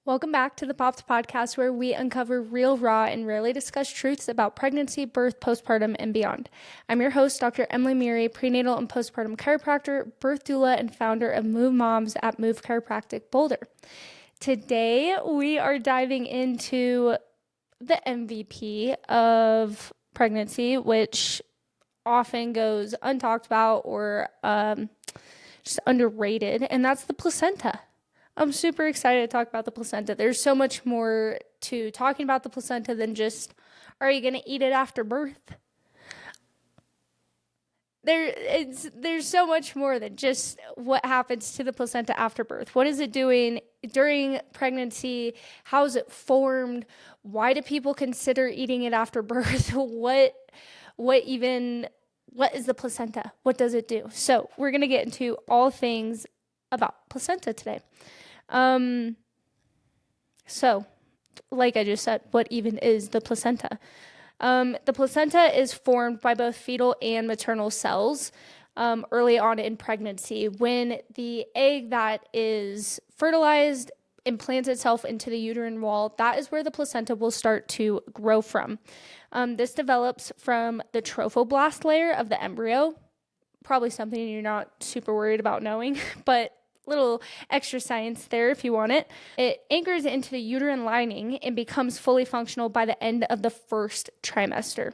Welcome back to the Pops Podcast, where we uncover real, raw, and rarely discussed truths about pregnancy, birth, postpartum, and beyond. I'm your host, Dr. Emily Muery, prenatal and postpartum chiropractor, birth doula, and founder of Move Moms at Move Chiropractic Boulder. Today, we are diving into the MVP of pregnancy, which often goes untalked about or just underrated, and that's the placenta. I'm super excited to talk about the placenta. There's so much more to talking about the placenta than just, are you going to eat it after birth? There's so much more than just what happens to the placenta after birth. What is it doing during pregnancy? How is it formed? Why do people consider eating it after birth? What is the placenta? What does it do? So we're going to get into all things about placenta today. So like I just said, what even is the placenta? The placenta is formed by both fetal and maternal cells early on in pregnancy. When the egg that is fertilized implants itself into the uterine wall, that is where the placenta will start to grow from. This develops from the trophoblast layer of the embryo. Probably something you're not super worried about knowing, but little extra science there if you want it. It anchors into the uterine lining and becomes fully functional by the end of the first trimester.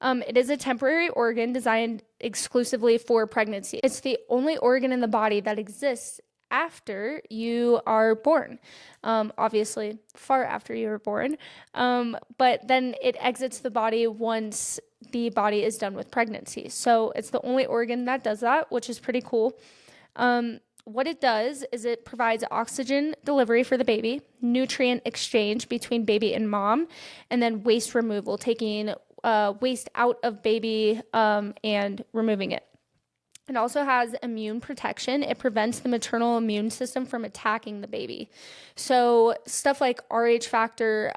It is a temporary organ designed exclusively for pregnancy. It's the only organ in the body that exists after you are born. Obviously, far after you are born. But then it exits the body once the body is done with pregnancy. So it's the only organ that does that, which is pretty cool. What it does is it provides oxygen delivery for the baby, nutrient exchange between baby and mom, and then waste removal, taking waste out of baby and removing it. It also has immune protection. It prevents the maternal immune system from attacking the baby. So stuff like Rh factor,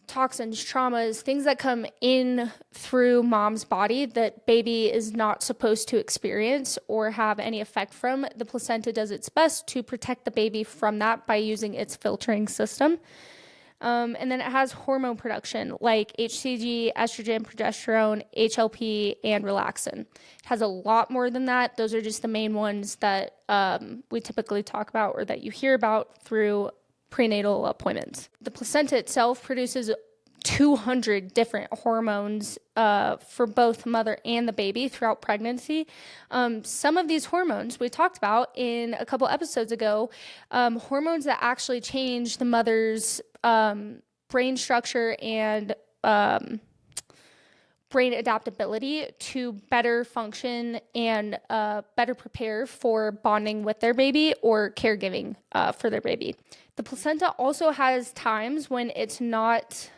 toxins, traumas, things that come in through mom's body that baby is not supposed to experience or have any effect from, the placenta does its best to protect the baby from that by using its filtering system. And then it has hormone production like HCG, estrogen, progesterone, HLP, and relaxin. It has a lot more than that. Those are just the main ones that we typically talk about or that you hear about through prenatal appointments. The placenta itself produces 200 different hormones for both mother and the baby throughout pregnancy. Some of these hormones we talked about in a couple episodes ago, hormones that actually change the mother's brain structure and brain adaptability to better function and better prepare for bonding with their baby or caregiving for their baby. The placenta also has times when it's not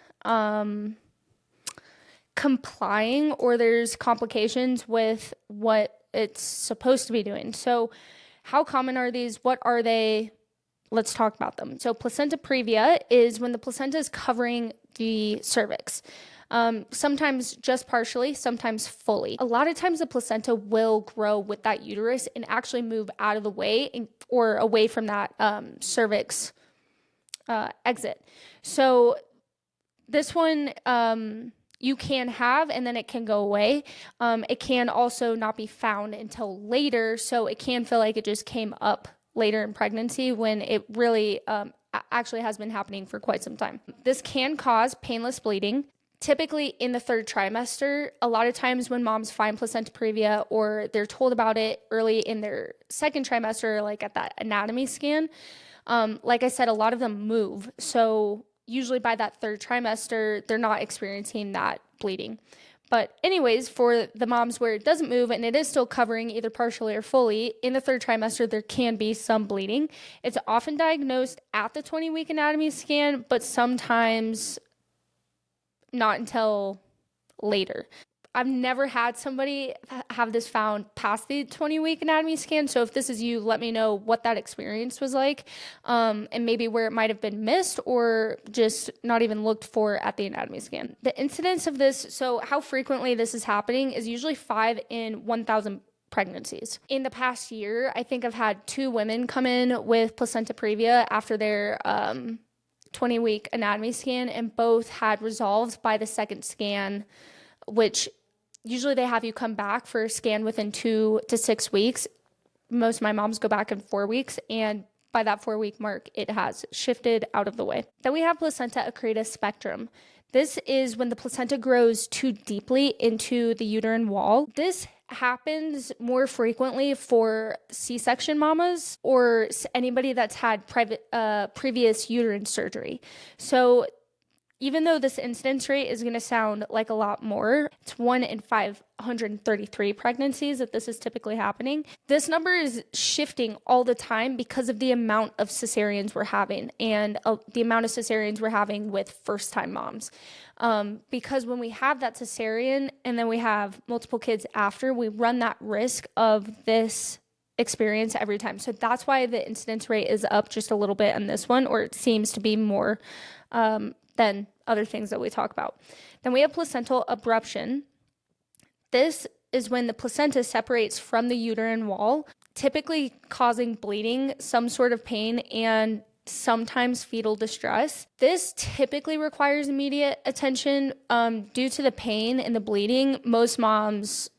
complying or there's complications with what it's supposed to be doing. So how common are these? What are they? Let's talk about them. So placenta previa is when the placenta is covering the cervix. Sometimes just partially, sometimes fully. A lot of times the placenta will grow with that uterus and actually move out of the way or away from that cervix exit. So this one you can have and then it can go away. It can also not be found until later, so it can feel like it just came up later in pregnancy when it really actually has been happening for quite some time. This can cause painless bleeding. Typically in the third trimester, a lot of times when moms find placenta previa or they're told about it early in their second trimester, like at that anatomy scan, like I said, a lot of them move. So usually by that third trimester, they're not experiencing that bleeding. But anyways, for the moms where it doesn't move and it is still covering either partially or fully, in the third trimester, there can be some bleeding. It's often diagnosed at the 20-week anatomy scan, but sometimes not until later. I've never had somebody have this found past the 20-week anatomy scan. So if this is you, let me know what that experience was like, and maybe where it might have been missed or just not even looked for at the anatomy scan. The incidence of this, so how frequently this is happening, is usually 5 in 1,000 pregnancies. In the past year, I think I've had 2 women come in with placenta previa after their 20-week anatomy scan, and both had resolved by the second scan, which usually they have you come back for a scan within 2 to 6 weeks. Most of my moms go back in 4 weeks, and by that 4-week mark, it has shifted out of the way. Then we have placenta accreta spectrum. This is when the placenta grows too deeply into the uterine wall. This happens more frequently for C-section mamas or anybody that's had previous uterine surgery. So even though this incidence rate is going to sound like a lot more, it's 1 in 533 pregnancies that this is typically happening. This number is shifting all the time because of the amount of cesareans we're having and the amount of cesareans we're having with first-time moms. Because when we have that cesarean and then we have multiple kids after, we run that risk of this experience every time. So that's why the incidence rate is up just a little bit on this one, or it seems to be more than other things that we talk about. Then we have placental abruption. This is when the placenta separates from the uterine wall, typically causing bleeding, some sort of pain, and sometimes fetal distress. This typically requires immediate attention. Due to the pain and the bleeding, most moms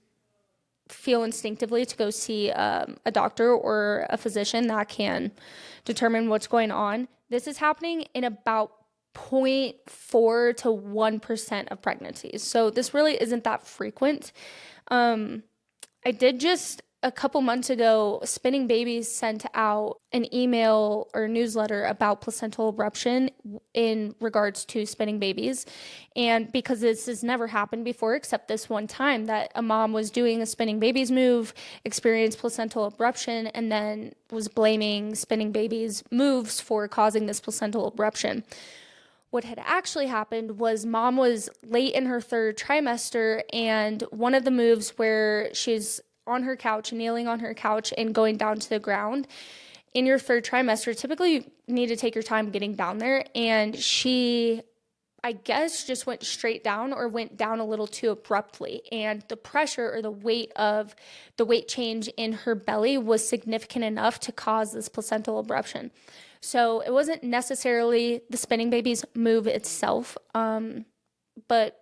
feel instinctively to go see a doctor or a physician that can determine what's going on. This is happening in about 0.4 to 1% of pregnancies. So this really isn't that frequent. I did just a couple months ago, Spinning Babies sent out an email or newsletter about placental abruption in regards to spinning babies. And because this has never happened before, except this one time that a mom was doing a spinning babies move, experienced placental abruption, and then was blaming spinning babies moves for causing this placental abruption. What had actually happened was mom was late in her 3rd trimester, and one of the moves where she's on her couch, kneeling on her couch and going down to the ground, in your 3rd trimester, typically you need to take your time getting down there, and she, I guess, just went straight down or went down a little too abruptly, and the pressure or the weight change in her belly was significant enough to cause this placental abruption. So it wasn't necessarily the spinning babies move itself, but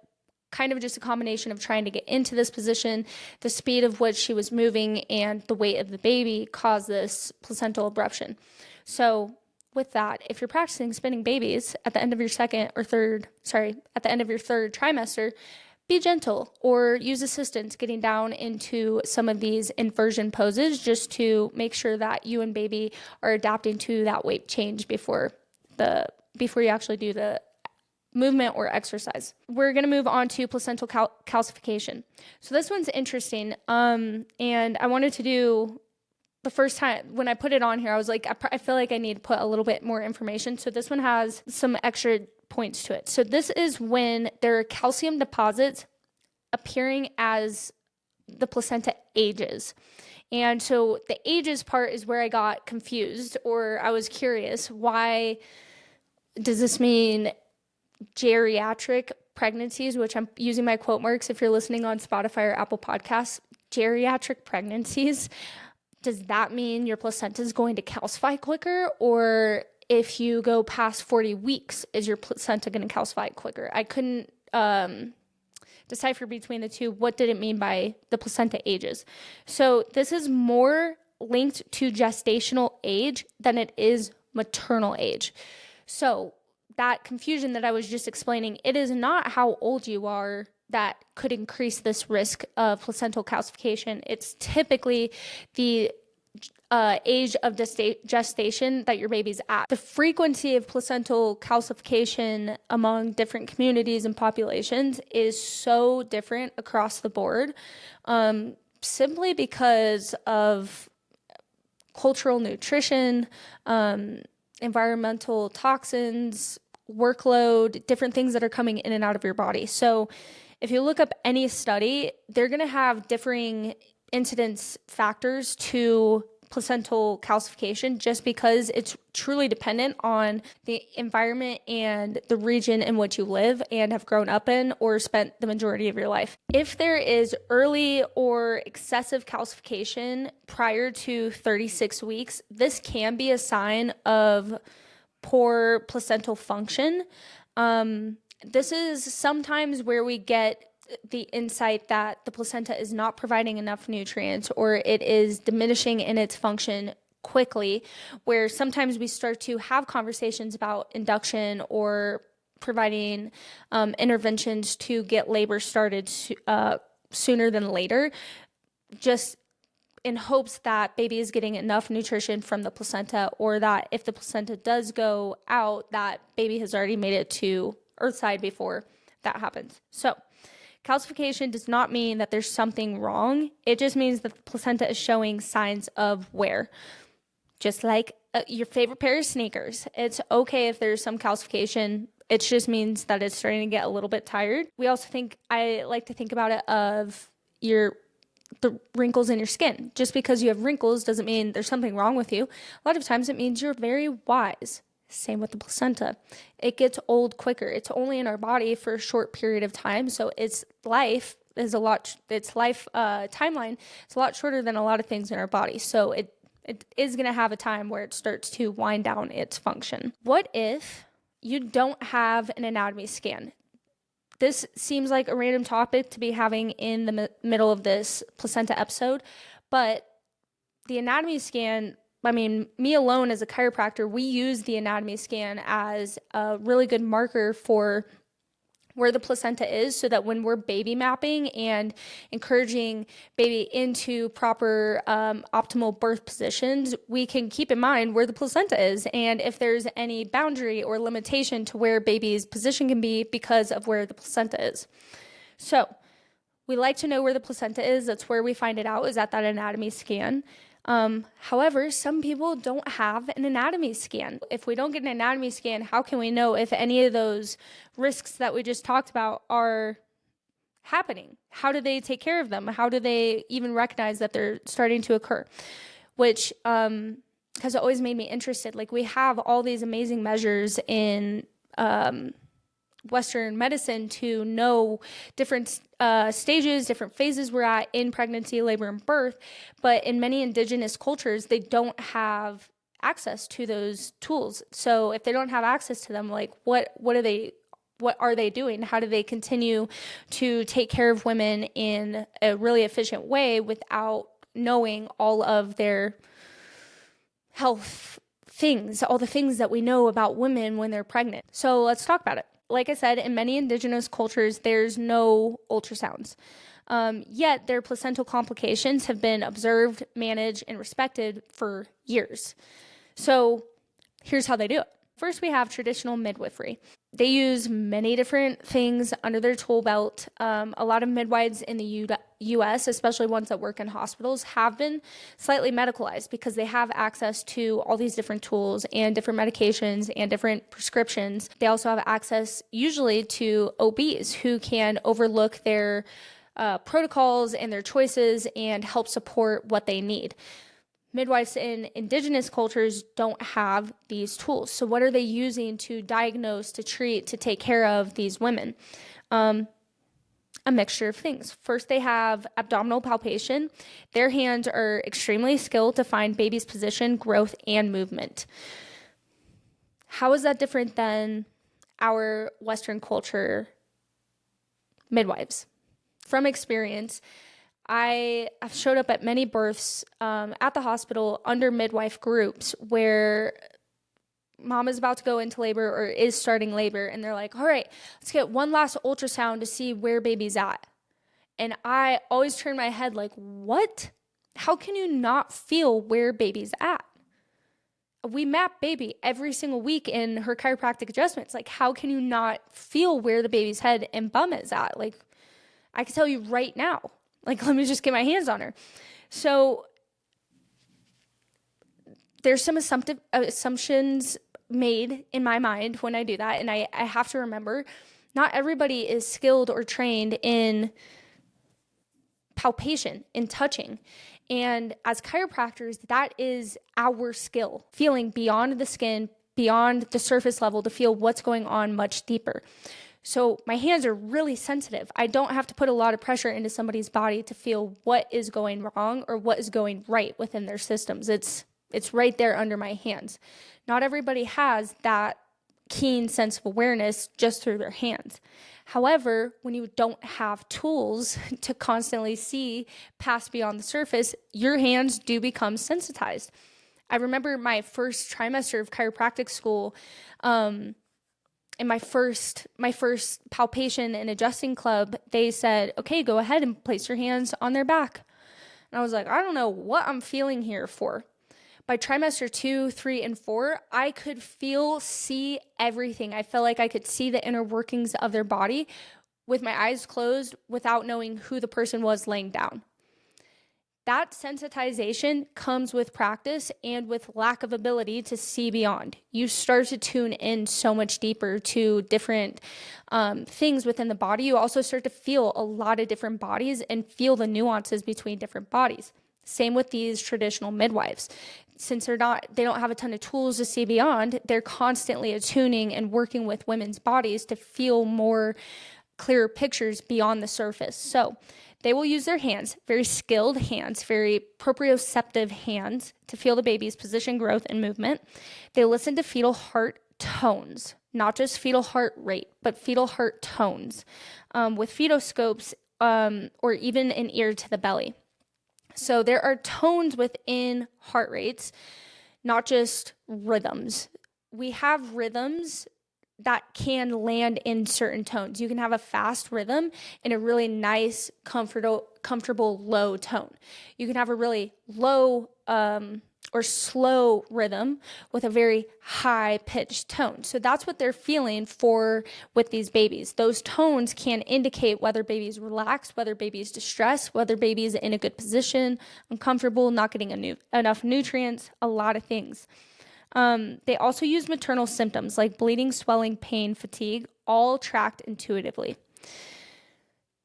kind of just a combination of trying to get into this position, the speed of which she was moving, and the weight of the baby caused this placental abruption. So with that, if you're practicing spinning babies at the end of your at the end of your 3rd trimester, be gentle or use assistance getting down into some of these inversion poses just to make sure that you and baby are adapting to that weight change before you actually do the movement or exercise. We're going to move on to placental calcification. So this one's interesting. And I wanted to do, the first time when I put it on here, I was like, I feel like I need to put a little bit more information. So this one has some extra points to it. So this is when there are calcium deposits appearing as the placenta ages. And so the ages part is where I got confused, or I was curious, why does this mean geriatric pregnancies, which I'm using my quote marks if you're listening on Spotify or Apple Podcasts, geriatric pregnancies? Does that mean your placenta is going to calcify quicker? Or if you go past 40 weeks, is your placenta going to calcify quicker? I couldn't decipher between the two. What did it mean by the placenta ages? So this is more linked to gestational age than it is maternal age. So that confusion that I was just explaining, it is not how old you are that could increase this risk of placental calcification. It's typically the age of gestation that your baby's at. The frequency of placental calcification among different communities and populations is so different across the board, simply because of cultural nutrition, environmental toxins, workload, different things that are coming in and out of your body. So if you look up any study, they're going to have differing incidence factors to placental calcification, just because it's truly dependent on the environment and the region in which you live and have grown up in or spent the majority of your life. If there is early or excessive calcification prior to 36 weeks, this can be a sign of poor placental function. This is sometimes where we get the insight that the placenta is not providing enough nutrients or it is diminishing in its function quickly, where sometimes we start to have conversations about induction or providing interventions to get labor started sooner than later, just in hopes that baby is getting enough nutrition from the placenta, or that if the placenta does go out, that baby has already made it to earthside before that happens. So calcification does not mean that there's something wrong. It just means that the placenta is showing signs of wear. Just like your favorite pair of sneakers. It's okay if there's some calcification. It just means that it's starting to get a little bit tired. I like to think about it of the wrinkles in your skin. Just because you have wrinkles doesn't mean there's something wrong with you. A lot of times it means you're very wise. Same with the placenta. It gets old quicker. It's only in our body for a short period of time, so its life timeline is a lot shorter than a lot of things in our body. So it is going to have a time where it starts to wind down its function. What if you don't have an anatomy scan? This seems like a random topic to be having in the middle of this placenta episode, but the anatomy scan, me alone as a chiropractor, we use the anatomy scan as a really good marker for where the placenta is, so that when we're baby mapping and encouraging baby into proper optimal birth positions, we can keep in mind where the placenta is and if there's any boundary or limitation to where baby's position can be because of where the placenta is. So we like to know where the placenta is. That's where we find it out, is at that anatomy scan. However, some people don't have an anatomy scan. If we don't get an anatomy scan, how can we know if any of those risks that we just talked about are happening? How do they take care of them? How do they even recognize that they're starting to occur? Which has always made me interested. Like, we have all these amazing measures in Western medicine to know different stages, different phases we're at in pregnancy, labor, and birth. But in many indigenous cultures, they don't have access to those tools. So if they don't have access to them, like what are they doing? How do they continue to take care of women in a really efficient way without knowing all of their health things, all the things that we know about women when they're pregnant? So let's talk about it. Like I said, in many indigenous cultures, there's no ultrasounds. Yet their placental complications have been observed, managed, and respected for years. So here's how they do it. First, we have traditional midwifery. They use many different things under their tool belt. A lot of midwives in the U.S., especially ones that work in hospitals, have been slightly medicalized because they have access to all these different tools and different medications and different prescriptions. They also have access usually to OBs who can overlook their protocols and their choices and help support what they need. Midwives in indigenous cultures don't have these tools. So what are they using to diagnose, to treat, to take care of these women? A mixture of things. First, they have abdominal palpation. Their hands are extremely skilled to find baby's position, growth, and movement. How is that different than our Western culture midwives? From experience, I have showed up at many births at the hospital under midwife groups where mom is about to go into labor or is starting labor, and they're like, all right, let's get one last ultrasound to see where baby's at. And I always turn my head like, what? How can you not feel where baby's at? We map baby every single week in her chiropractic adjustments. Like, how can you not feel where the baby's head and bum is at? Like, I can tell you right now. Like, let me just get my hands on her. So there's some assumptions made in my mind when I do that. And I have to remember, not everybody is skilled or trained in palpation, in touching. And as chiropractors, that is our skill, feeling beyond the skin, beyond the surface level to feel what's going on much deeper. So my hands are really sensitive. I don't have to put a lot of pressure into somebody's body to feel what is going wrong or what is going right within their systems. It's right there under my hands. Not everybody has that keen sense of awareness just through their hands. However, when you don't have tools to constantly see past beyond the surface, your hands do become sensitized. I remember my first trimester of chiropractic school, in my first palpation and adjusting club, they said, okay, go ahead and place your hands on their back. And I was like, I don't know what I'm feeling here for. By trimester 2, 3, and 4, I could see everything. I felt like I could see the inner workings of their body with my eyes closed without knowing who the person was laying down. That sensitization comes with practice and with lack of ability to see beyond. You start to tune in so much deeper to different things within the body. You also start to feel a lot of different bodies and feel the nuances between different bodies. Same with these traditional midwives. Since they don't have a ton of tools to see beyond, they're constantly attuning and working with women's bodies to feel more clearer pictures beyond the surface. So they will use their hands, very skilled hands, very proprioceptive hands, to feel the baby's position, growth, and movement. They listen to fetal heart tones, not just fetal heart rate, but fetal heart tones, with fetoscopes or even an ear to the belly. So there are tones within heart rates, not just rhythms. We have rhythms that can land in certain tones. You can have a fast rhythm in a really nice, comfortable low tone. You can have a really low or slow rhythm with a very high-pitched tone. So that's what they're feeling with these babies. Those tones can indicate whether baby's relaxed, whether baby's distressed, whether baby's in a good position, uncomfortable, not getting enough nutrients, a lot of things. They also use maternal symptoms like bleeding, swelling, pain, fatigue, all tracked intuitively.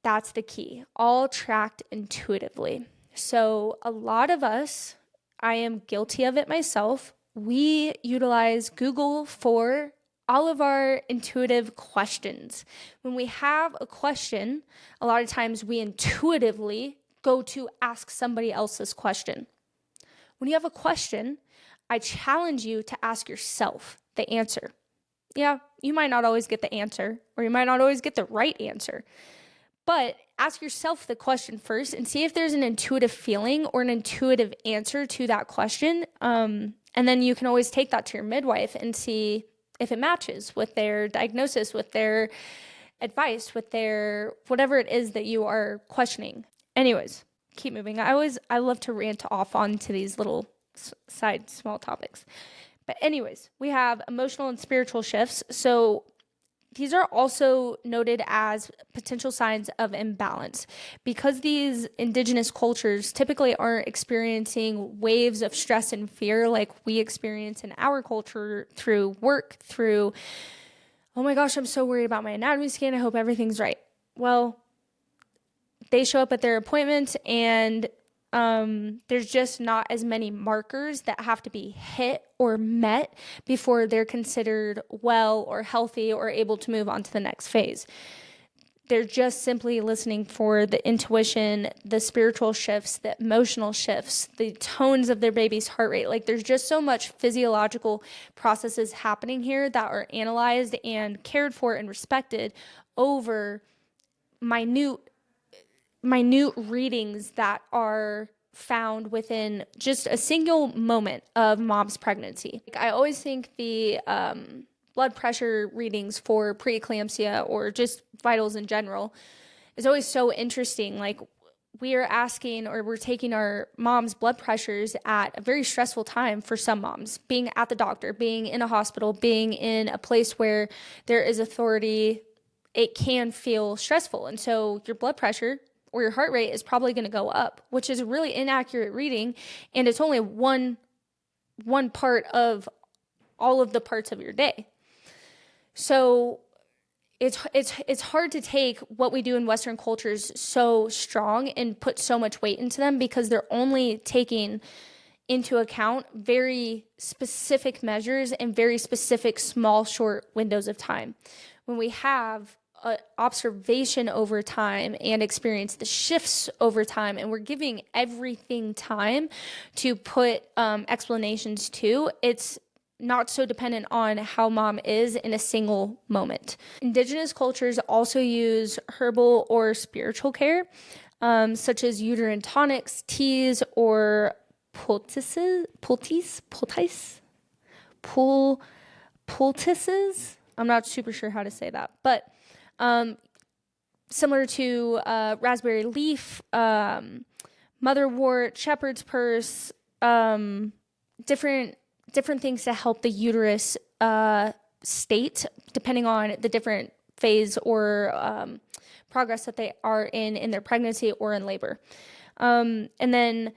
That's the key, all tracked intuitively. So a lot of us, I am guilty of it myself, we utilize Google for all of our intuitive questions. When we have a question, a lot of times we intuitively go to ask somebody else this question. When you have a question, I challenge you to ask yourself the answer. Yeah, you might not always get the answer, or you might not always get the right answer, but ask yourself the question first and see if there's an intuitive feeling or an intuitive answer to that question. And then you can always take that to your midwife and see if it matches with their diagnosis, with their advice, with their whatever it is that you are questioning. Anyways, keep moving. I love to rant off onto these little side small topics. But anyways, we have emotional and spiritual shifts. So these are also noted as potential signs of imbalance because these indigenous cultures typically aren't experiencing waves of stress and fear like we experience in our culture through work, through, oh my gosh, I'm so worried about my anatomy scan. I hope everything's right. Well, they show up at their appointments and there's just not as many markers that have to be hit or met before they're considered well or healthy or able to move on to the next phase. They're just simply listening for the intuition, the spiritual shifts, the emotional shifts, the tones of their baby's heart rate. Like there's just so much physiological processes happening here that are analyzed and cared for and respected over minute readings that are found within just a single moment of mom's pregnancy. I always think the blood pressure readings for preeclampsia or just vitals in general is always so interesting. Like we are asking or we're taking our mom's blood pressures at a very stressful time for some moms, being at the doctor, being in a hospital, being in a place where there is authority, it can feel stressful. And so your blood pressure or your heart rate is probably going to go up, which is a really inaccurate reading. And it's only one part of all of the parts of your day. So it's hard to take what we do in Western cultures so strong and put so much weight into them, because they're only taking into account very specific measures and very specific small short windows of time. When we have observation over time and experience the shifts over time, and we're giving everything time to put explanations to, it's not so dependent on how mom is in a single moment. Indigenous cultures also use herbal or spiritual care, such as uterine tonics, teas, or poultices. I'm not super sure how to say that, but similar to raspberry leaf, motherwort, shepherd's purse, different things to help the uterus state, depending on the different phase or progress that they are in their pregnancy or in labor. And then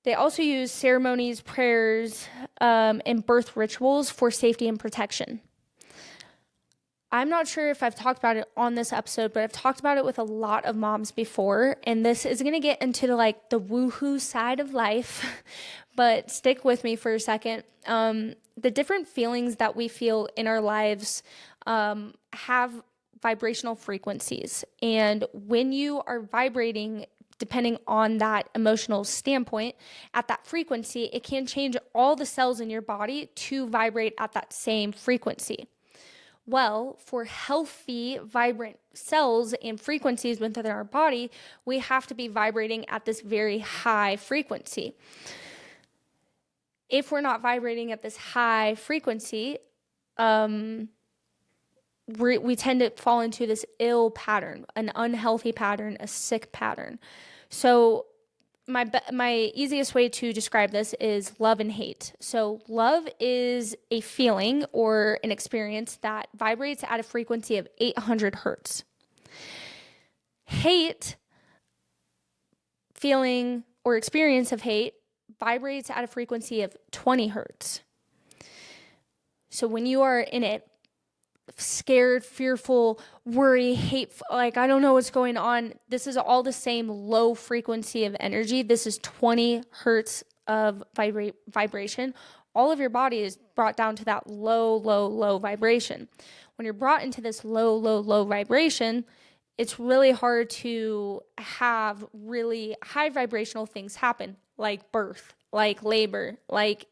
they also use ceremonies, prayers, and birth rituals for safety and protection. I'm not sure if I've talked about it on this episode, but I've talked about it with a lot of moms before, and this is going to get into the woohoo side of life, but stick with me for a second. The different feelings that we feel in our lives have vibrational frequencies, and when you are vibrating, depending on that emotional standpoint, at that frequency, it can change all the cells in your body to vibrate at that same frequency. Well, for healthy, vibrant cells and frequencies within our body, we have to be vibrating at this very high frequency. If we're not vibrating at this high frequency, we tend to fall into this ill pattern, an unhealthy pattern, a sick pattern. So my easiest way to describe this is love and hate. So love is a feeling or an experience that vibrates at a frequency of 800 hertz. Hate, feeling or experience of hate, vibrates at a frequency of 20 hertz. So when you are in it, scared, fearful, worry, hateful, I don't know what's going on, this is all the same low frequency of energy. This is 20 hertz of vibration. All of your body is brought down to that low vibration. When you're brought into this low vibration, it's really hard to have really high vibrational things happen, like birth, like labor, like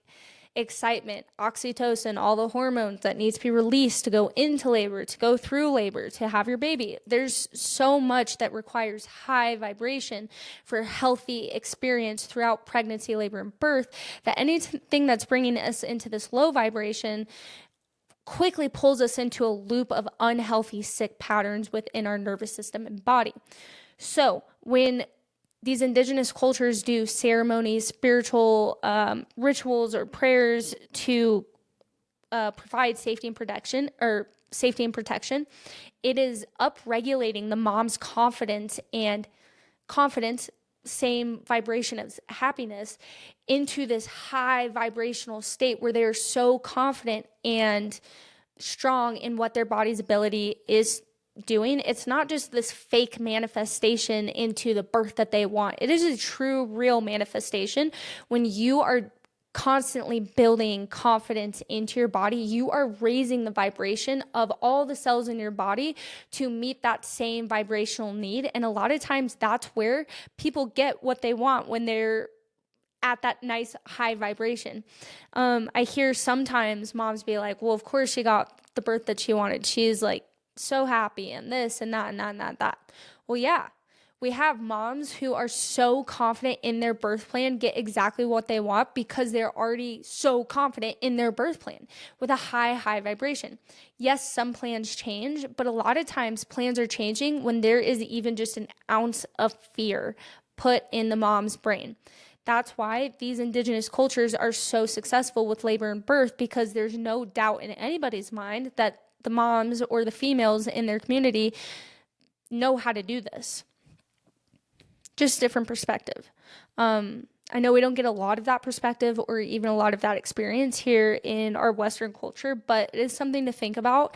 excitement, oxytocin, all the hormones that needs to be released to go into labor, to go through labor, to have your baby. There's so much that requires high vibration for healthy experience throughout pregnancy, labor, and birth, that anything that's bringing us into this low vibration quickly pulls us into a loop of unhealthy, sick patterns within our nervous system and body. So when these indigenous cultures do ceremonies, spiritual rituals, or prayers to provide safety and protection, it is upregulating the mom's confidence, same vibration as happiness, into this high vibrational state where they're so confident and strong in what their body's ability is doing. It's not just this fake manifestation into the birth that they want. It is a true, real manifestation. When you are constantly building confidence into your body, you are raising the vibration of all the cells in your body to meet that same vibrational need. And a lot of times that's where people get what they want, when they're at that nice high vibration. I hear sometimes moms be like, well, of course she got the birth that she wanted. She's so happy and this and that and that and that. Well, yeah, we have moms who are so confident in their birth plan, get exactly what they want because they're already so confident in their birth plan with a high vibration. Yes, some plans change, but a lot of times plans are changing when there is even just an ounce of fear put in the mom's brain. That's why these indigenous cultures are so successful with labor and birth, because there's no doubt in anybody's mind that the moms or the females in their community know how to do this. Just different perspective. I know we don't get a lot of that perspective or even a lot of that experience here in our Western culture, but it is something to think about,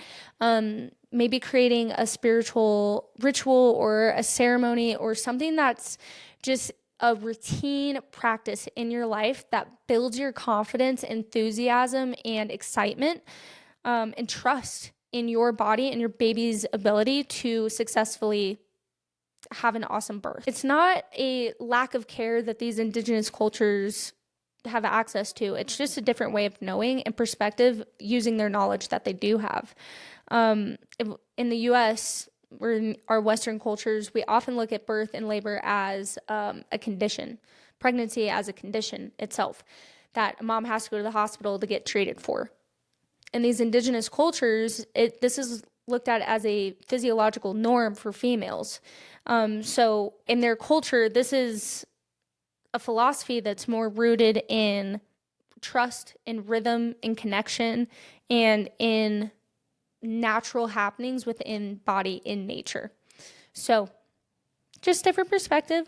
maybe creating a spiritual ritual or a ceremony or something that's just a routine practice in your life that builds your confidence, enthusiasm, and excitement, and trust in your body and your baby's ability to successfully have an awesome birth. It's not a lack of care that these indigenous cultures have access to. It's just a different way of knowing and perspective using their knowledge that they do have. In the US, or in our Western cultures, we often look at birth and labor as a condition, pregnancy as a condition itself, that a mom has to go to the hospital to get treated for. In these indigenous cultures, this is looked at as a physiological norm for females. So in their culture, this is a philosophy that's more rooted in trust, in rhythm, in connection, and in natural happenings within body in nature. So just different perspective.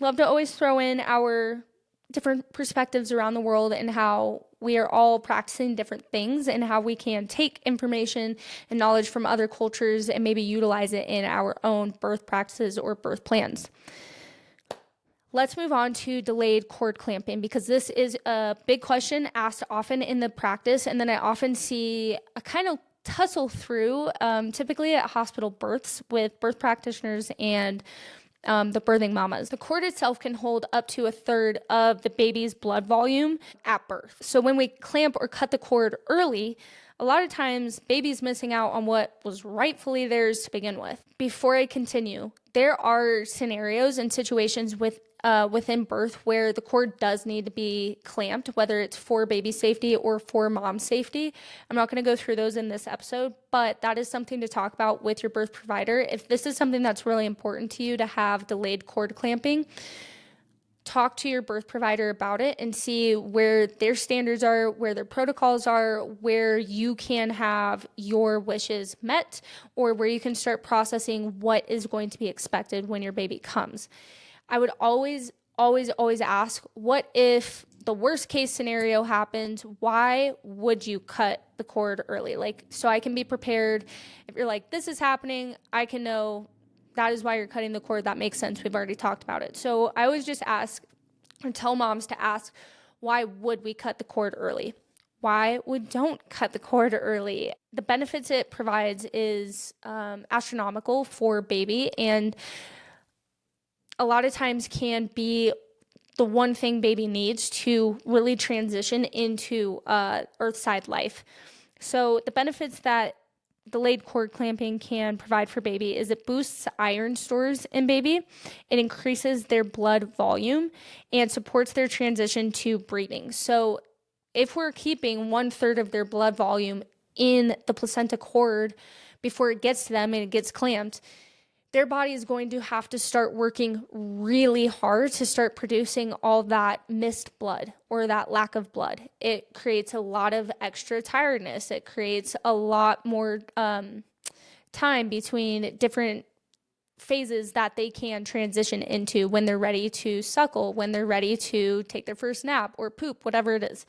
Love to always throw in our different perspectives around the world and how we are all practicing different things and how we can take information and knowledge from other cultures and maybe utilize it in our own birth practices or birth plans. Let's move on to delayed cord clamping, because this is a big question asked often in the practice, and then I often see a kind of tussle through, typically at hospital births with birth practitioners and the birthing mamas. The cord itself can hold up to 1/3 of the baby's blood volume at birth. So when we clamp or cut the cord early, a lot of times baby's missing out on what was rightfully theirs to begin with. Before I continue, there are scenarios and situations within birth where the cord does need to be clamped, whether it's for baby safety or for mom safety. I'm not going to go through those in this episode, but that is something to talk about with your birth provider. If this is something that's really important to you to have delayed cord clamping, talk to your birth provider about it and see where their standards are, where their protocols are, where you can have your wishes met, or where you can start processing what is going to be expected when your baby comes. I would always ask, what if the worst case scenario happens? Why would you cut the cord early? So I can be prepared. If you're like, this is happening, I can know that is why you're cutting the cord. That makes sense. We've already talked about it. So I always just ask or tell moms to ask, why would we cut the cord early? Why we don't cut the cord early? The benefits it provides is astronomical for baby, and a lot of times can be the one thing baby needs to really transition into earthside life. So the benefits that delayed cord clamping can provide for baby is it boosts iron stores in baby, it increases their blood volume, and supports their transition to breathing. So if we're keeping 1/3 of their blood volume in the placenta cord before it gets to them and it gets clamped, their body is going to have to start working really hard to start producing all that missed blood or that lack of blood. It creates a lot of extra tiredness. It creates a lot more time between different phases that they can transition into when they're ready to suckle, when they're ready to take their first nap or poop, whatever it is.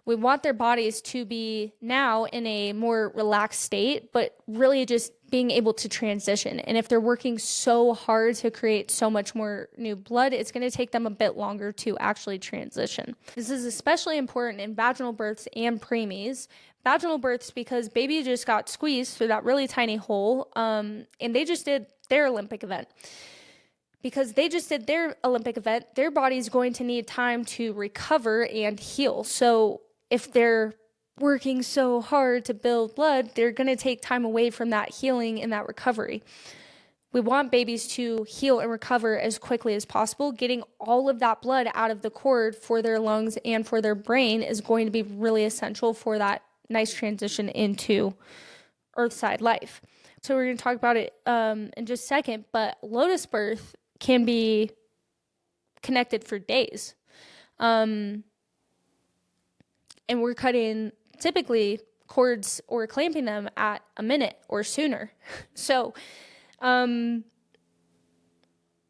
We want their bodies to be now in a more relaxed state, but really just being able to transition. And if they're working so hard to create so much more new blood, it's going to take them a bit longer to actually transition. This is especially important in vaginal births and preemies. Vaginal births because baby just got squeezed through that really tiny hole, and they just did their Olympic event. Because they just did their Olympic event, their body's going to need time to recover and heal. So if they're working so hard to build blood, they're going to take time away from that healing and that recovery. We want babies to heal and recover as quickly as possible. Getting all of that blood out of the cord for their lungs and for their brain is going to be really essential for that nice transition into earthside life. So we're going to talk about it in just a second, but lotus birth can be connected for days. And we're cutting typically cords or clamping them at a minute or sooner. So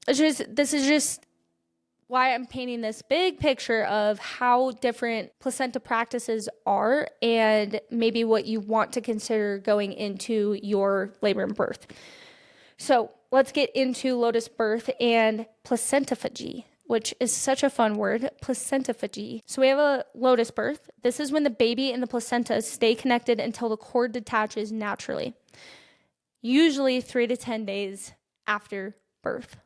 this is just why I'm painting this big picture of how different placenta practices are and maybe what you want to consider going into your labor and birth. So let's get into lotus birth and placentophagy, which is such a fun word, placentophagy. So we have a lotus birth. This is when the baby and the placenta stay connected until the cord detaches naturally, usually 3 to 10 days after birth.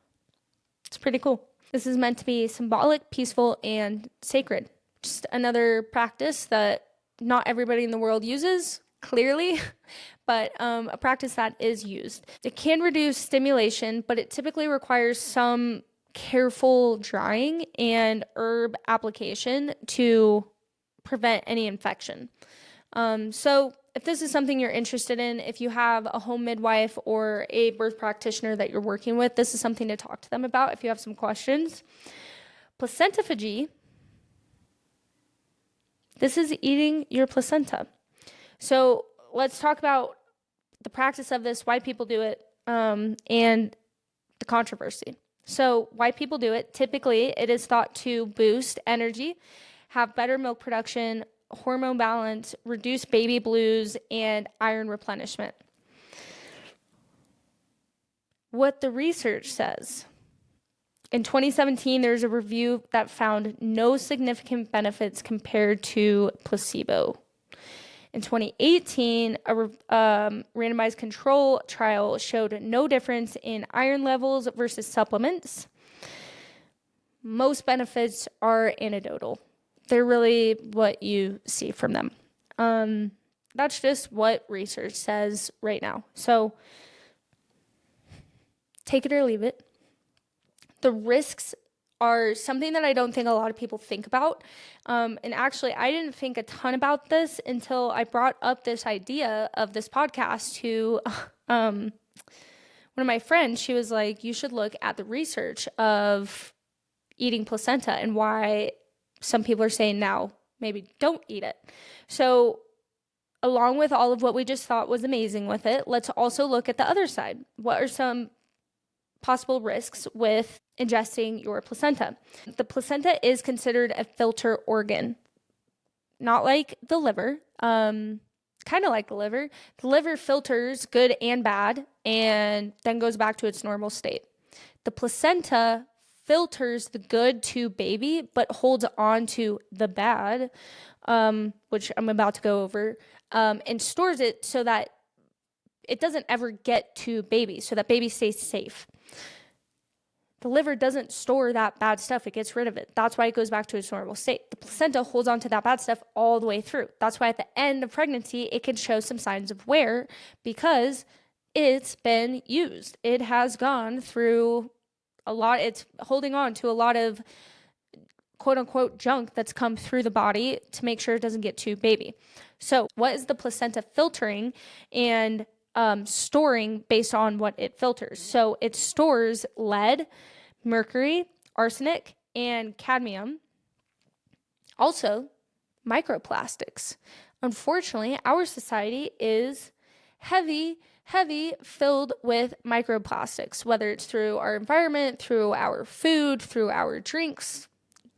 It's pretty cool. This is meant to be symbolic, peaceful, and sacred. Just another practice that not everybody in the world uses, clearly, but a practice that is used. It can reduce stimulation, but it typically requires some careful drying and herb application to prevent any infection. So if this is something you're interested in, if you have a home midwife or a birth practitioner that you're working with, this is something to talk to them about if you have some questions. Placentophagy, this is eating your placenta. So let's talk about the practice of this, why people do it, and the controversy. So why people do it, typically it is thought to boost energy, have better milk production, hormone balance, reduce baby blues, and iron replenishment. What the research says. In 2017, there's a review that found no significant benefits compared to placebo. In 2018, a randomized control trial showed no difference in iron levels versus supplements. Most benefits are anecdotal. They're really what you see from them. That's just what research says right now. So take it or leave it. The risks are something that I don't think a lot of people think about. And actually, I didn't think a ton about this until I brought up this idea of this podcast to one of my friends. She was like, you should look at the research of eating placenta and why some people are saying now maybe don't eat it. So along with all of what we just thought was amazing with it, let's also look at the other side. What are some possible risks with ingesting your placenta? The placenta is considered a filter organ, not like the liver, kind of like the liver. The liver filters good and bad and then goes back to its normal state. The placenta filters the good to baby, but holds on to the bad, which I'm about to go over, and stores it so that it doesn't ever get to baby, so that baby stays safe. The liver doesn't store that bad stuff. It gets rid of it. That's why it goes back to its normal state. The placenta holds on to that bad stuff all the way through. That's why at the end of pregnancy, it can show some signs of wear because it's been used. It has gone through a lot. It's holding on to a lot of quote unquote junk that's come through the body to make sure it doesn't get to baby. So what is the placenta filtering and storing based on what it filters? So it stores lead, mercury, arsenic, and cadmium. Also, microplastics. Unfortunately, our society is heavy filled with microplastics, whether it's through our environment, through our food, through our drinks,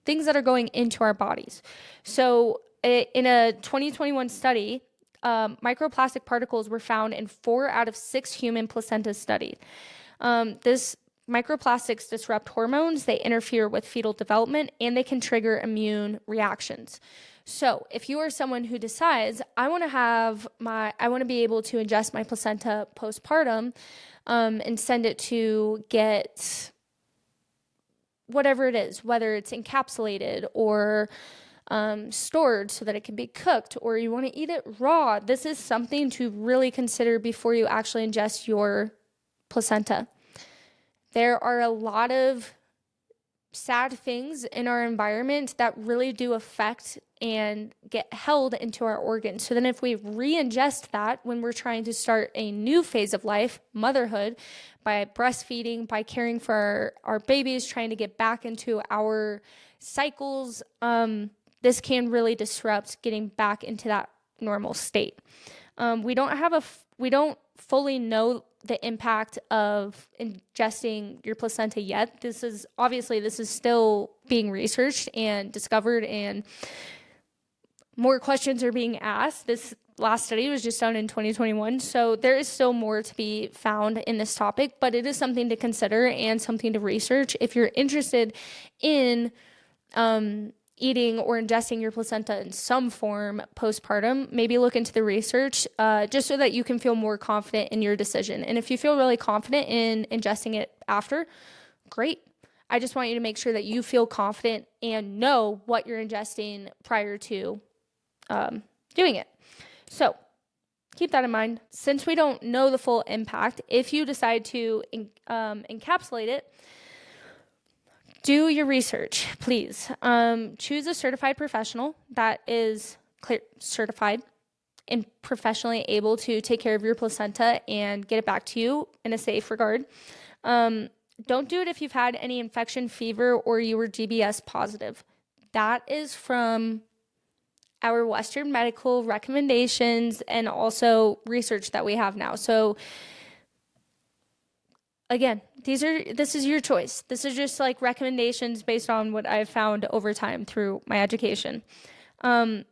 things that are going into our bodies. So in a 2021 study, microplastic particles were found in 4 out of 6 human placentas studied. This microplastics disrupt hormones, they interfere with fetal development, and they can trigger immune reactions. So if you are someone who decides, I want to be able to ingest my placenta postpartum, and send it to get whatever it is, whether it's encapsulated or stored so that it can be cooked, or you want to eat it raw, this is something to really consider before you actually ingest your placenta. There are a lot of sad things in our environment that really do affect and get held into our organs. So then if we re-ingest that when we're trying to start a new phase of life, motherhood, by breastfeeding, by caring for our babies, trying to get back into our cycles, this can really disrupt getting back into that normal state. We don't fully know the impact of ingesting your placenta yet. This is still being researched and discovered, and more questions are being asked. This last study was just done in 2021, so there is still more to be found in this topic, but it is something to consider and something to research if you're interested in eating or ingesting your placenta in some form postpartum. Maybe look into the research just so that you can feel more confident in your decision. And if you feel really confident in ingesting it after, great. I just want you to make sure that you feel confident and know what you're ingesting prior to doing it. So keep that in mind. Since we don't know the full impact, if you decide to encapsulate it, do your research, please. Choose a certified professional that is certified and professionally able to take care of your placenta and get it back to you in a safe regard. Don't do it if you've had any infection, fever, or you were GBS positive. That is from our Western medical recommendations and also research that we have now. So again, this is your choice. This is just like recommendations based on what I've found over time through my education.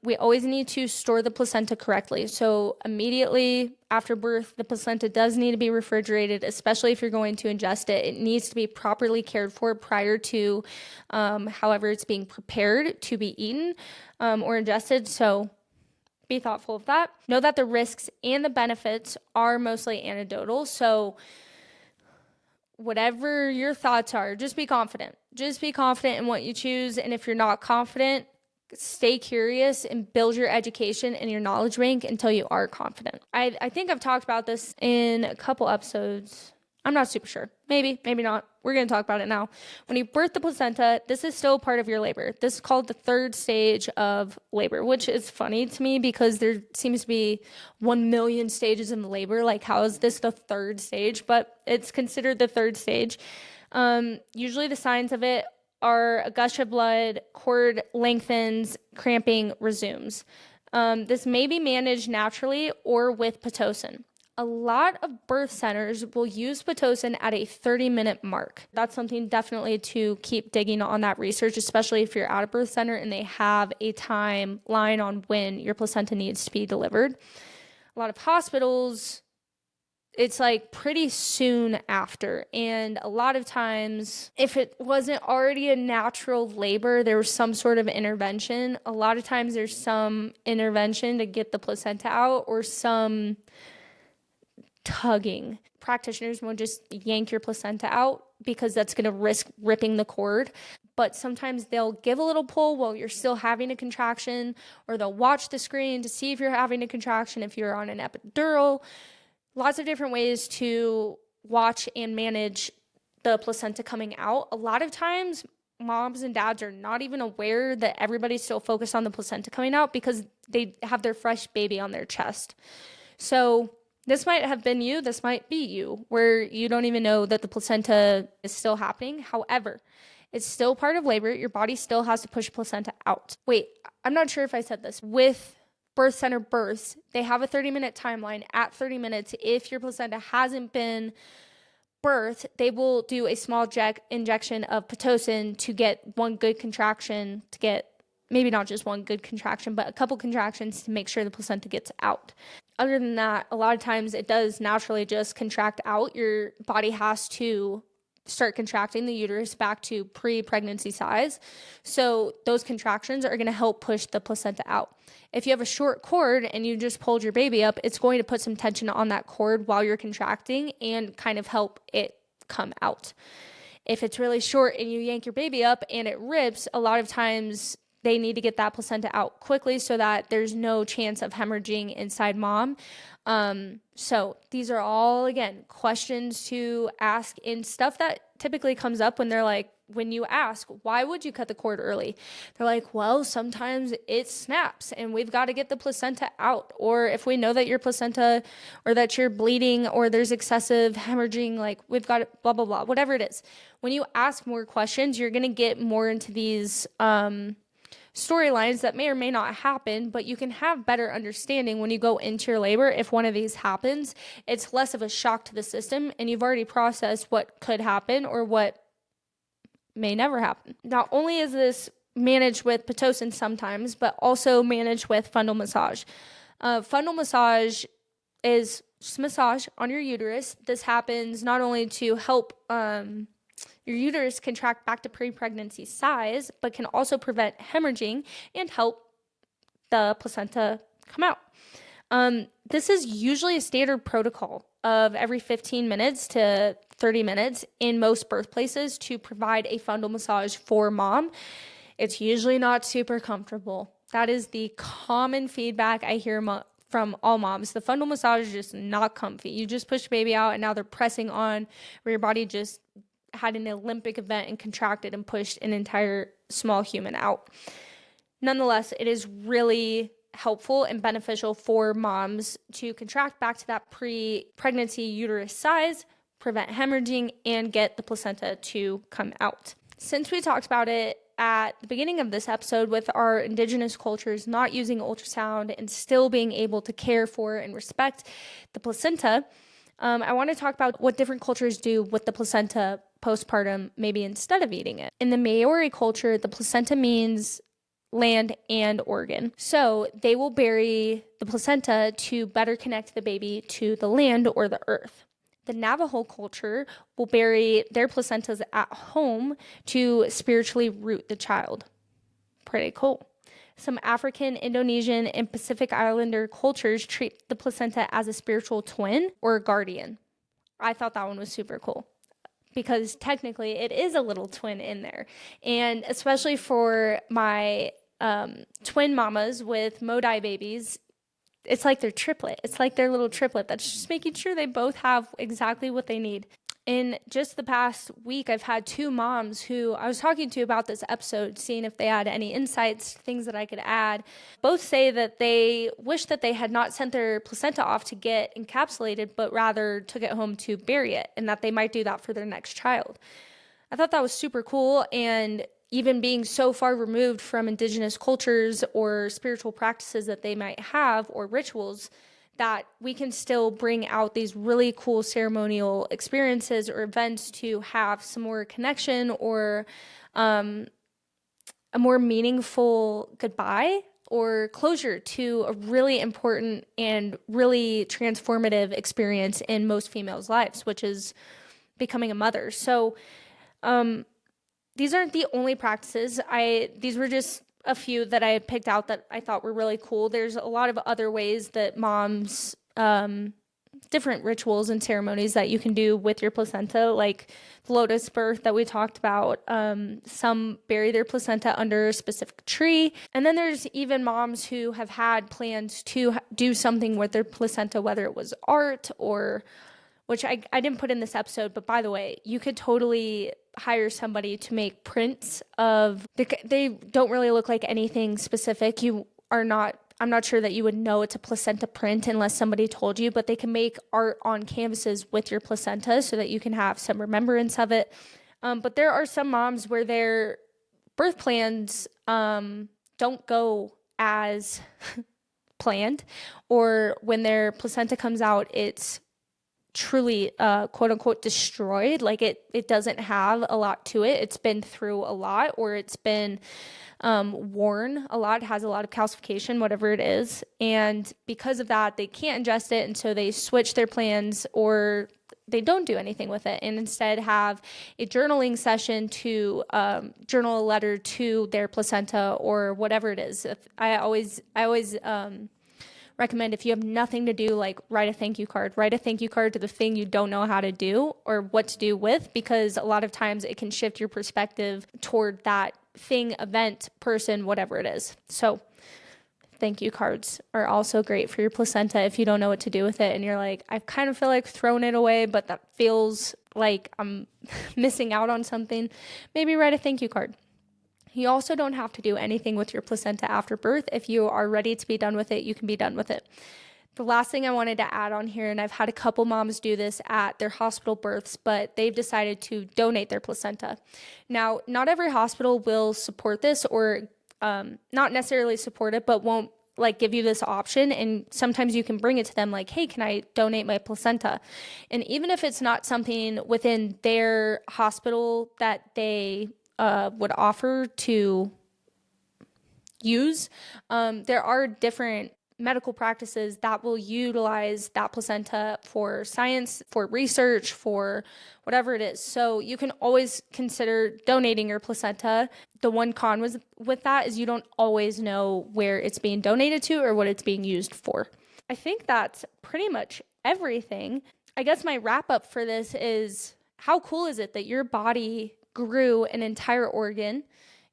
We always need to store the placenta correctly. So immediately after birth, the placenta does need to be refrigerated, especially if you're going to ingest it. It needs to be properly cared for prior to however it's being prepared to be eaten or ingested. So be thoughtful of that. Know that the risks and the benefits are mostly anecdotal. So whatever your thoughts are, just be confident. Just be confident in what you choose. And if you're not confident, stay curious and build your education and your knowledge bank until you are confident. I think I've talked about this in a couple episodes. I'm not super sure. Maybe not. We're going to talk about it now. When you birth the placenta, this is still part of your labor. This is called the third stage of labor, which is funny to me because there seems to be 1 million stages in labor. Like, how is this the third stage? But it's considered the third stage. Usually the signs of it are a gush of blood, cord lengthens, cramping resumes. This may be managed naturally or with Pitocin. A lot of birth centers will use Pitocin at a 30-minute mark. That's something definitely to keep digging on that research, especially if you're at a birth center and they have a timeline on when your placenta needs to be delivered. A lot of hospitals, it's like pretty soon after. And a lot of times, if it wasn't already a natural labor, there was some sort of intervention. A lot of times there's some intervention to get the placenta out or some tugging. Practitioners won't just yank your placenta out because that's going to risk ripping the cord. But sometimes they'll give a little pull while you're still having a contraction, or they'll watch the screen to see if you're having a contraction, if you're on an epidural. Lots of different ways to watch and manage the placenta coming out. A lot of times, moms and dads are not even aware that everybody's still focused on the placenta coming out because they have their fresh baby on their chest. So this might have been you, this might be you, where you don't even know that the placenta is still happening. However, it's still part of labor. Your body still has to push placenta out. Wait, I'm not sure if I said this. With birth center births, they have a 30-minute timeline. At 30 minutes, if your placenta hasn't been birthed, they will do a small injection of Pitocin to get one good contraction, to get maybe not just one good contraction, but a couple contractions to make sure the placenta gets out. Other than that, a lot of times it does naturally just contract out. Your body has to start contracting the uterus back to pre-pregnancy size. So those contractions are going to help push the placenta out. If you have a short cord and you just pulled your baby up, it's going to put some tension on that cord while you're contracting and kind of help it come out. If it's really short and you yank your baby up and it rips, a lot of times they need to get that placenta out quickly so that there's no chance of hemorrhaging inside mom. So these are all, again, questions to ask and stuff that typically comes up when they're like, when you ask, why would you cut the cord early? They're like, well, sometimes it snaps and we've got to get the placenta out. Or if we know that your placenta or that you're bleeding or there's excessive hemorrhaging, like we've got it, blah, blah, blah, whatever it is. When you ask more questions, you're going to get more into these, storylines that may or may not happen, but you can have better understanding when you go into your labor. If one of these happens, it's less of a shock to the system, and you've already processed what could happen or what may never happen. Not only is this managed with Pitocin sometimes, but also managed with fundal massage. Fundal massage is just massage on your uterus. This happens not only to help your uterus contract back to pre-pregnancy size, but can also prevent hemorrhaging and help the placenta come out. This is usually a standard protocol of every 15 minutes to 30 minutes in most birthplaces to provide a fundal massage for mom. It's usually not super comfortable. That is the common feedback I hear from all moms. The fundal massage is just not comfy. You just push the baby out and now they're pressing on where your body just had an Olympic event and contracted and pushed an entire small human out. Nonetheless, it is really helpful and beneficial for moms to contract back to that pre-pregnancy uterus size, prevent hemorrhaging, and get the placenta to come out. Since we talked about it at the beginning of this episode with our Indigenous cultures not using ultrasound and still being able to care for and respect the placenta, I want to talk about what different cultures do with the placenta postpartum, maybe instead of eating it. In the Muery culture, the placenta means land and organ. So they will bury the placenta to better connect the baby to the land or the earth. The Navajo culture will bury their placentas at home to spiritually root the child. Pretty cool. Some African, Indonesian, and Pacific Islander cultures treat the placenta as a spiritual twin or a guardian. I thought that one was super cool because technically it is a little twin in there. And especially for my twin mamas with Modai babies, it's like their triplet. It's like their little triplet. That's just making sure they both have exactly what they need. In just the past week, I've had two moms who I was talking to about this episode, seeing if they had any insights, things that I could add. Both say that they wish that they had not sent their placenta off to get encapsulated, but rather took it home to bury it, and that they might do that for their next child. I thought that was super cool, and even being so far removed from Indigenous cultures or spiritual practices that they might have or rituals, that we can still bring out these really cool ceremonial experiences or events to have some more connection or a more meaningful goodbye or closure to a really important and really transformative experience in most females' lives, which is becoming a mother. So these aren't the only practices. These were just a few that I had picked out that I thought were really cool. There's a lot of other ways that moms, different rituals and ceremonies that you can do with your placenta, like the lotus birth that we talked about. Some bury their placenta under a specific tree. And then there's even moms who have had plans to do something with their placenta, whether it was art or, which I didn't put in this episode, but by the way, you could totally hire somebody to make prints of, they don't really look like anything specific. I'm not sure that you would know it's a placenta print unless somebody told you, but they can make art on canvases with your placenta so that you can have some remembrance of it. But there are some moms where their birth plans don't go as planned, or when their placenta comes out, it's truly quote unquote destroyed. Like it doesn't have a lot to it. It's been through a lot, or it's been worn a lot, has a lot of calcification, whatever it is. And because of that, they can't ingest it. And so they switch their plans, or they don't do anything with it, and instead have a journaling session to journal a letter to their placenta or whatever it is. I always recommend, if you have nothing to do, like write a thank you card to the thing you don't know how to do or what to do with, because a lot of times it can shift your perspective toward that thing, event, person, whatever it is. So thank you cards are also great for your placenta if you don't know what to do with it and you're like, I kind of feel like throwing it away, but that feels like I'm missing out on something. Maybe write a thank you card. You also don't have to do anything with your placenta after birth. If you are ready to be done with it, you can be done with it. The last thing I wanted to add on here, and I've had a couple moms do this at their hospital births, but they've decided to donate their placenta. Now, not every hospital will support this or not necessarily support it, but won't like give you this option. And sometimes you can bring it to them like, hey, can I donate my placenta? And even if it's not something within their hospital that they would offer to use, there are different medical practices that will utilize that placenta for science, for research, for whatever it is. So you can always consider donating your placenta. The one con with that is you don't always know where it's being donated to or what it's being used for. I think that's pretty much everything. I guess my wrap up for this is, how cool is it that your body grew an entire organ,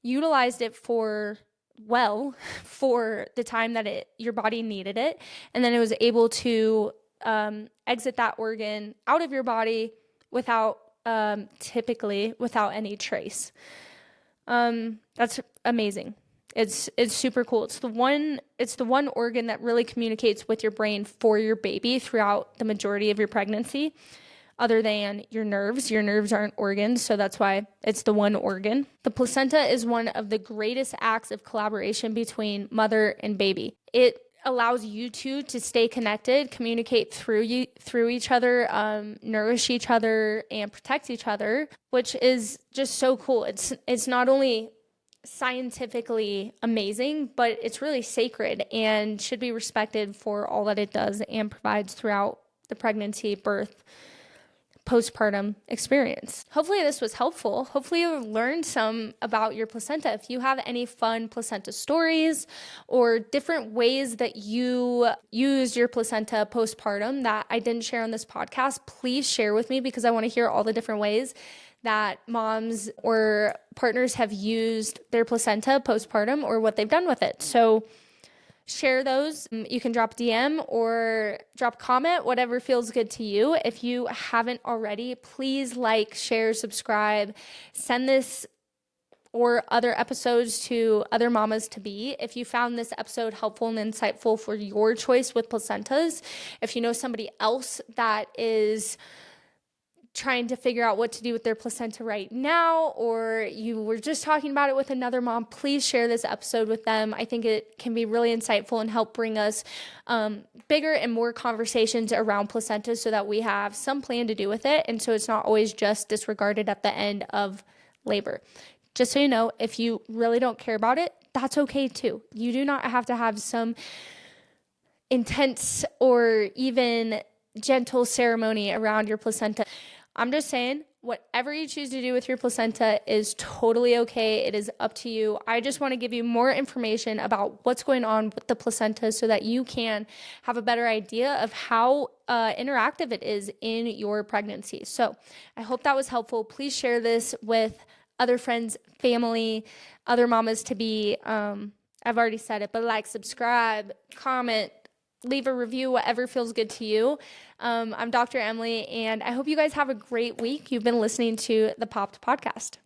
utilized it for the time that your body needed it, and then it was able to exit that organ out of your body typically without any trace. That's amazing. It's super cool. It's the one organ that really communicates with your brain for your baby throughout the majority of your pregnancy, other than your nerves. Your nerves aren't organs, so that's why it's the one organ. The placenta is one of the greatest acts of collaboration between mother and baby. It allows you two to stay connected, communicate through each other, nourish each other, and protect each other, which is just so cool. It's not only scientifically amazing, but it's really sacred and should be respected for all that it does and provides throughout the pregnancy, birth, postpartum experience. Hopefully this was helpful. Hopefully you learned some about your placenta. If you have any fun placenta stories or different ways that you used your placenta postpartum that I didn't share on this podcast, please share with me, because I want to hear all the different ways that moms or partners have used their placenta postpartum or what they've done with it. So share those. You can drop DM or drop comment, whatever feels good to you. If you haven't already, please like, share, subscribe, send this or other episodes to other mamas to be. If you found this episode helpful and insightful for your choice with placentas, if you know somebody else that is trying to figure out what to do with their placenta right now, or you were just talking about it with another mom, please share this episode with them. I think it can be really insightful and help bring us bigger and more conversations around placentas so that we have some plan to do with it, and so it's not always just disregarded at the end of labor. Just so you know, if you really don't care about it, that's okay too. You do not have to have some intense or even gentle ceremony around your placenta. I'm just saying, whatever you choose to do with your placenta is totally okay. It is up to you. I just want to give you more information about what's going on with the placenta so that you can have a better idea of how interactive it is in your pregnancy. So I hope that was helpful. Please share this with other friends, family, other mamas to be. I've already said it, but like, subscribe, comment, leave a review, whatever feels good to you. I'm Dr. Emily, and I hope you guys have a great week. You've been listening to the Popped Podcast.